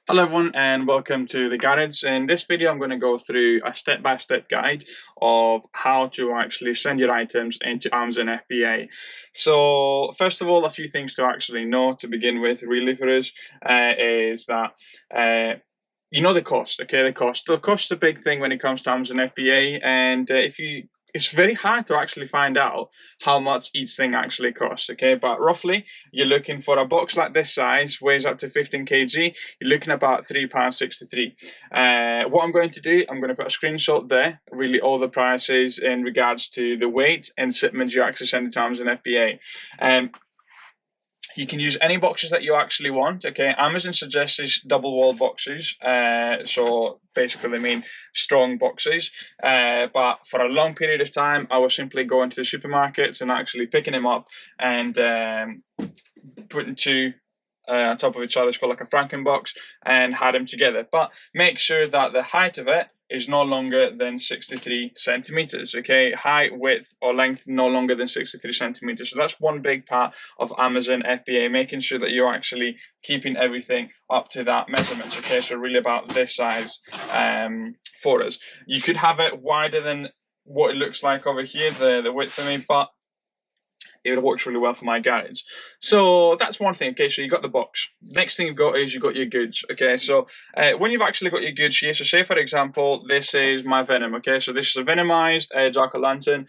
Hello everyone and welcome to the garage. In this video I'm going to go through a step-by-step guide of how to actually send your items into Amazon FBA. So first of all, a few things to actually know to begin with really for us is that you know the cost, okay? The cost is a big thing when it comes to Amazon FBA, and it's very hard to actually find out how much each thing actually costs, okay? But roughly, you're looking for a box like this size, weighs up to 15 kg, you're looking at about £3.63. What I'm going to do, I'm going to put a screenshot there, really all the prices in regards to the weight and shipments you actually send to Amazon FBA. You can use any boxes that you actually want. Okay, Amazon suggests these double wall boxes. So basically, they mean strong boxes. But for a long period of time, I was simply going to the supermarkets and actually picking them up and putting two on top of each other. It's called like a Franken box, and had them together. But make sure that the height of it is no longer than 63 centimeters. Okay, height, width, or length no longer than 63 centimeters. So that's one big part of Amazon FBA, making sure that you're actually keeping everything up to that measurements. Okay, so really about this size for us. You could have it wider than what it looks like over here, the width for me, but it works really well for my garage. So that's one thing. Okay, so you got the box. Next thing you've got is you've got your goods. Okay, so when you've actually got your goods here, so say for example, this is my venom. Okay, so this is a venomized jack-o'-lantern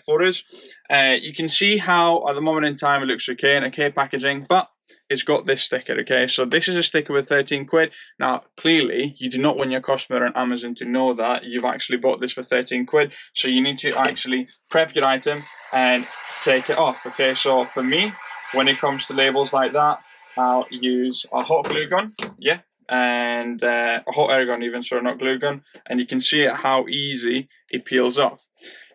for us. You can see how at the moment in time it looks okay in okay packaging, but it's got this sticker. Okay, so this is a sticker with 13 quid. Now clearly you do not want your customer on Amazon to know that you've actually bought this for 13 quid, so you need to actually prep your item and take it off. Okay, so for me, when it comes to labels like that, I'll use a hot glue gun, and a hot air gun even, so not glue gun, and you can see how easy it peels off.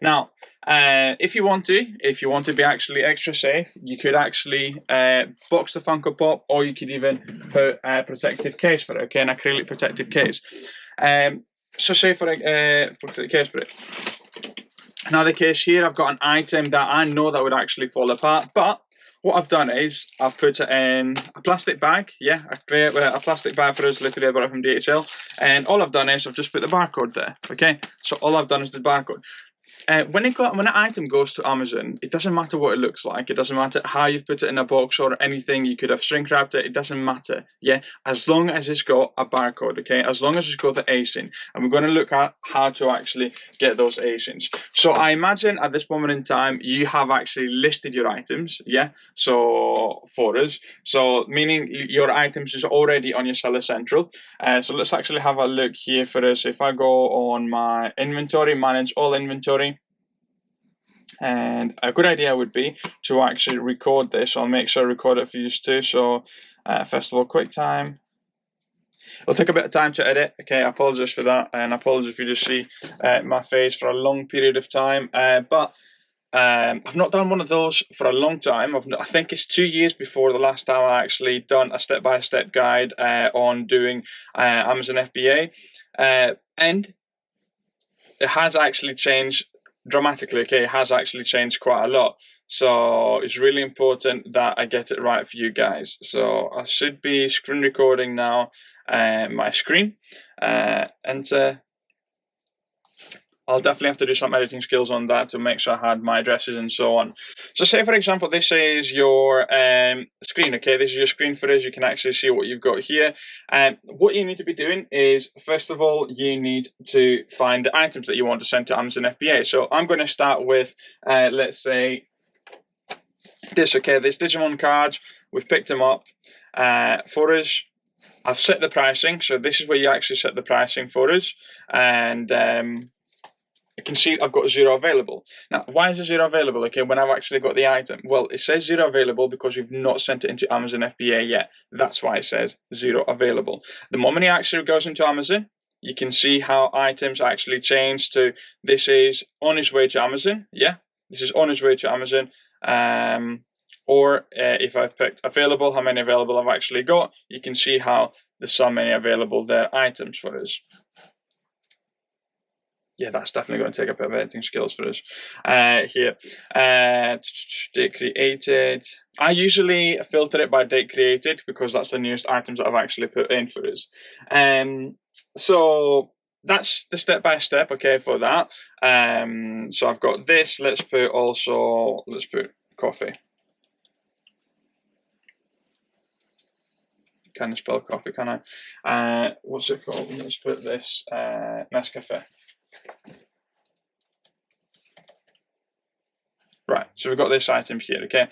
Now if you want to be actually extra safe, you could actually box the Funko Pop, or you could even put a protective case for it, okay, an acrylic protective case. So say for protective case for it. Now the case here, I've got an item that I know that would actually fall apart, but what I've done is I've put it in a plastic bag. Yeah, I've created a plastic bag for us, literally I bought it from DHL, and all I've done is I've just put the barcode there. Okay, so all I've done is the barcode. When an item goes to Amazon, it doesn't matter what it looks like. It doesn't matter how you've put it in a box or anything. You could have shrink wrapped it. It doesn't matter. Yeah, as long as it's got a barcode. Okay, as long as it's got the ASIN, and we're going to look at how to actually get those ASINs. So I imagine at this moment in time you have actually listed your items. Yeah, so for us, so meaning your items is already on your Seller Central. So let's actually have a look here for us. If I go on my inventory, manage all inventory. And a good idea would be to actually record this. I'll make sure I record it for you too. So first of all, QuickTime. It'll take a bit of time to edit. Okay, I apologize for that, and I apologize if you just see my face for a long period of time. But I've not done one of those for a long time. I think it's 2 years before the last time I actually done a step-by-step guide on doing Amazon FBA, and it has actually changed dramatically. Okay, it has actually changed quite a lot, so it's really important that I get it right for you guys. So I should be screen recording now my screen, and I'll definitely have to do some editing skills on that to make sure I had my addresses and so on. So say for example, this is your screen. Okay, this is your screen for us. You can actually see what you've got here. What you need to be doing is, first of all, you need to find the items that you want to send to Amazon FBA. So I'm going to start with, let's say, this. Okay, this Digimon cards. We've picked them up for us. I've set the pricing. So this is where you actually set the pricing for us, and you can see I've got 0 available. Now, why is it 0 available? Okay, when I've actually got the item. Well, it says 0 available because we've not sent it into Amazon FBA yet. That's why it says 0 available. The moment it actually goes into Amazon, you can see how items actually change to this is on its way to Amazon. Yeah, this is on its way to Amazon. Or if I've picked available, how many available I've actually got, you can see how there's so many available there items for us. Yeah, that's definitely going to take a bit of editing skills for us. Here, date created. I usually filter it by date created because that's the newest items that I've actually put in for us. So that's the step by step, okay, for that. So I've got this. Let's put coffee. Can I spell coffee? Can I? What's it called? Let's put this Nescafe. Right, so we've got this item here, okay?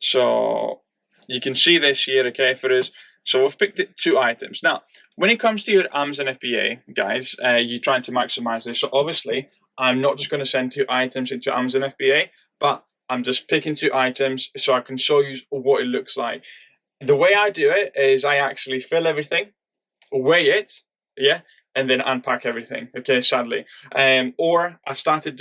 So you can see this here, okay, for us. So we've picked 2 items. Now, when it comes to your Amazon FBA, guys, you're trying to maximize this. So obviously, I'm not just going to send 2 items into Amazon FBA, but I'm just picking 2 items so I can show you what it looks like. The way I do it is I actually fill everything, weigh it, yeah, and then unpack everything, okay, sadly. Or I started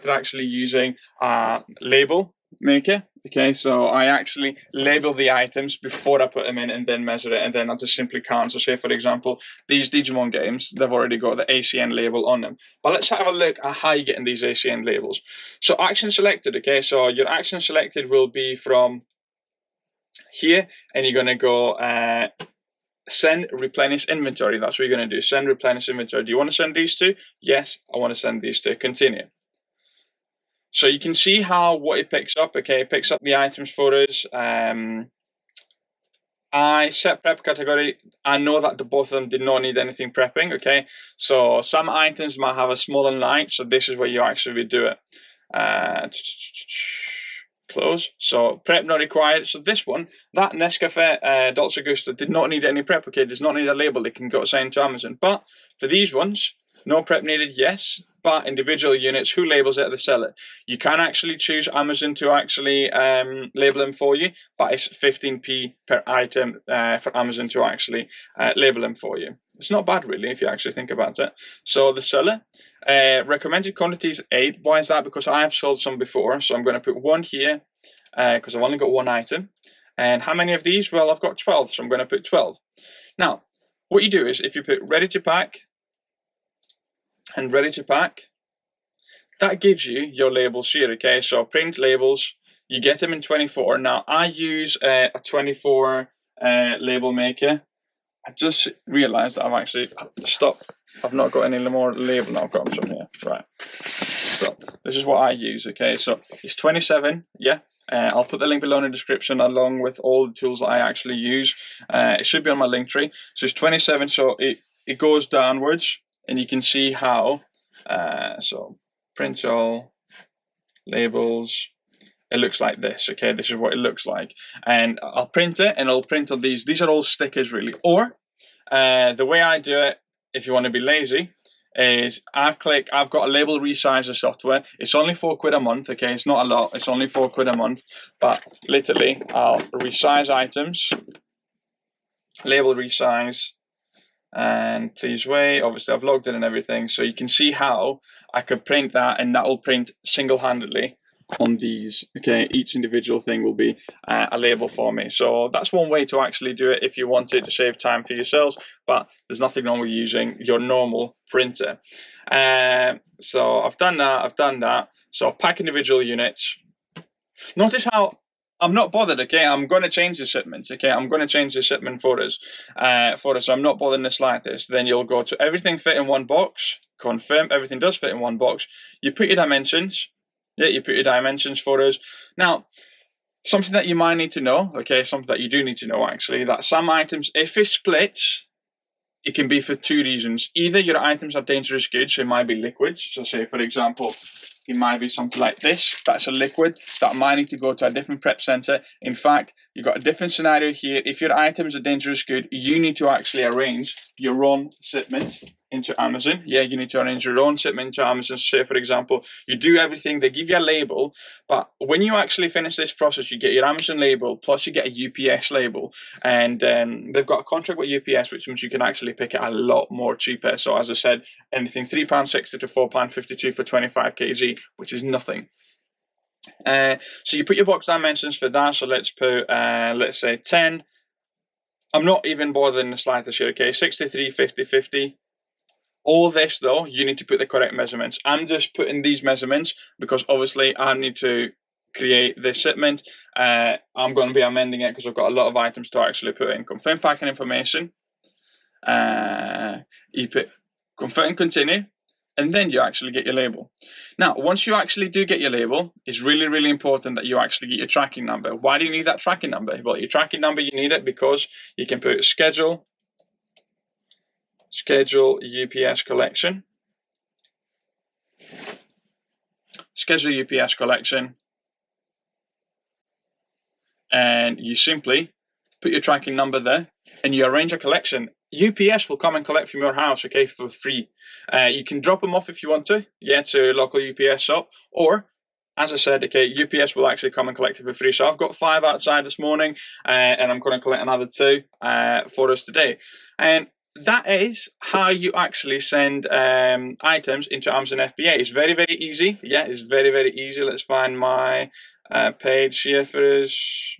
actually using a label maker, okay, so I actually label the items before I put them in and then measure it, and then I just simply count. So say, for example, these Digimon games, they've already got the ACN label on them. But let's have a look at how you're getting these ACN labels. So action selected, okay, so your action selected will be from here, and you're going to go send replenish inventory. That's what you're going to do. Send replenish inventory. Do you want to send these 2? Yes, I want to send these 2. Continue. So you can see what it picks up. Okay, it picks up the items for us. I set prep category. I know that both of them did not need anything prepping. Okay, so some items might have a small and light. So this is where you actually do it. Close. So prep not required. So this one, that Nescafe Dolce Gusto did not need any prep. Okay, does not need a label. It can go assigned to Amazon. But for these ones, no prep needed. Yes, but individual units. Who labels it? The seller. You can actually choose Amazon to actually label them for you, but it's 15p per item for Amazon to actually label them for you. It's not bad, really, if you actually think about it. So the seller. Recommended quantity is 8. Why is that? Because I have sold some before. So I'm going to put 1 here because I've only got 1 item. And how many of these? Well, I've got 12. So I'm going to put 12. Now, what you do is if you put ready to pack and ready to pack, that gives you your labels here. Okay, so print labels. You get them in 24. Now, I use a 24 label maker. I just realised that I've actually stopped. I've not got any more label now. I've got some here. Right. So this is what I use. Okay, so it's 27. Yeah. I'll put the link below in the description along with all the tools that I actually use. It should be on my link tree. So it's 27. So it goes downwards, and you can see how. So print all labels. It looks like this, okay? This is what it looks like. And I'll print it, and I'll print on these. These are all stickers, really. Or the way I do it, if you want to be lazy, is I've got a label resizer software. It's only £4 a month, okay? It's not a lot. It's only £4 a month. But literally, I'll resize items, label resize, and please wait. Obviously, I've logged in and everything. So you can see how I could print that, and that will print single-handedly on these. Okay, each individual thing will be a label for me. So that's one way to actually do it if you wanted to save time for yourselves, but there's nothing wrong with using your normal printer. So I've done that. So I'll pack individual units. Notice how I'm not bothered, okay? I'm going to change the shipments, okay? I'm going to change the shipment for us. So I'm not bothered in the slightest. Then you'll go to everything fit in one box, confirm everything does fit in one box. You put your dimensions. Yeah, you put your dimensions for us. Now, something that you might need to know, okay, something that you do need to know actually, that some items, if it splits, it can be for 2 reasons. Either your items are dangerous goods, so it might be liquids. So say, for example, it might be something like this. That's a liquid that might need to go to a different prep center. In fact, you've got a different scenario here. If your items are dangerous good, you need to actually arrange your own shipment into Amazon. Yeah, you need to arrange your own shipment to Amazon. Say, for example, you do everything. They give you a label, but when you actually finish this process, you get your Amazon label, plus you get a UPS label. And they've got a contract with UPS, which means you can actually pick it a lot more cheaper. So as I said, anything £3.60 to £4.52 for 25 kg, which is nothing. So you put your box dimensions for that. So let's put, let's say 10. I'm not even bothering the slightest here, okay? 63, 50, 50. All this though, you need to put the correct measurements. I'm just putting these measurements because obviously I need to create this shipment. I'm going to be amending it because I've got a lot of items to actually put in. Confirm packing information. You put confirm and continue, and then you actually get your label. Now, once you actually do get your label, it's really, really important that you actually get your tracking number. Why do you need that tracking number? Well, your tracking number, you need it because you can put schedule UPS collection, schedule UPS collection, and you simply put your tracking number there, and you arrange a collection. UPS will come and collect from your house, okay, for free. You can drop them off if you want to, to a local UPS shop, or, as I said, okay, UPS will actually come and collect it for free. So I've got 5 outside this morning, and I'm going to collect another 2 for us today. And that is how you actually send items into Amazon FBA. It's very, very easy. Yeah, it's very, very easy. Let's find my page here for us.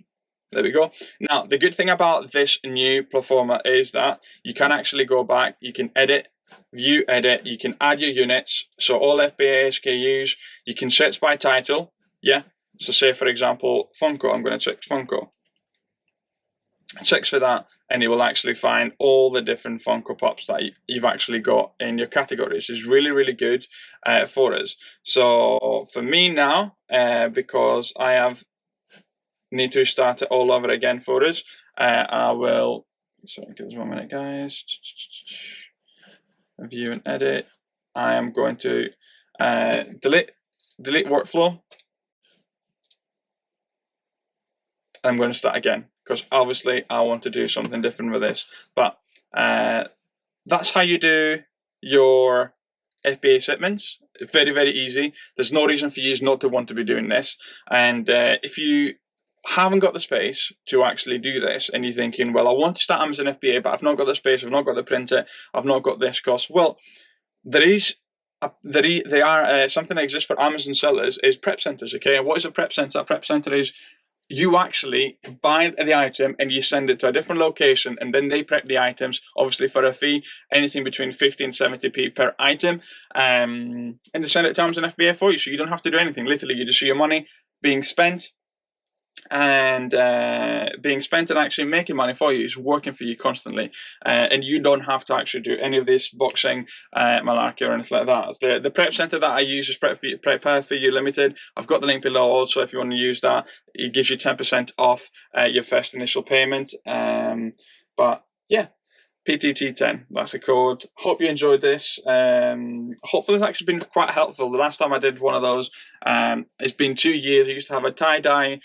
There we go. Now, the good thing about this new platform is that you can actually go back, you can edit, view edit, you can add your units. So all FBA SKUs, you can search by title. Yeah. So say, for example, Funko, I'm going to check Funko. Search for that, and you will actually find all the different Funko Pops that you've actually got in your categories. It's really, really good for us. So for me now, because I need to start it all over again for us, I will, sorry, give us 1 minute, guys. View and edit. I am going to delete workflow. I'm going to start again because obviously I want to do something different with this. But that's how you do your FBA shipments. Very, very easy. There's no reason for you not to want to be doing this. And if you haven't got the space to actually do this and you're thinking, well, I want to start Amazon FBA, but I've not got the space, I've not got the printer, I've not got this cost. Well, there are something that exists for Amazon sellers is prep centers. Okay, and what is a prep center? A prep center is you actually buy the item and you send it to a different location, and then they prep the items, obviously for a fee, anything between 50 and 70p per item, and they send it to Amazon FBA for you. So you don't have to do anything. Literally, you just see your money being spent and actually making money for you. Is working for you constantly, and you don't have to actually do any of this boxing malarkey or anything like that. The prep center that I use is Prepare for You Limited. I've got the link below also if you want to use that. It gives you 10% off your first initial payment. But yeah, PTT10, that's the code. Hope you enjoyed this. Hopefully it's actually been quite helpful. The last time I did one of those, it's been 2 years. I used to have a tie-dye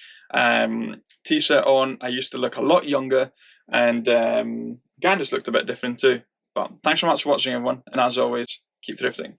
t-shirt on. I used to look a lot younger, and guy just looked a bit different too. But thanks so much for watching, everyone, and as always, keep thrifting.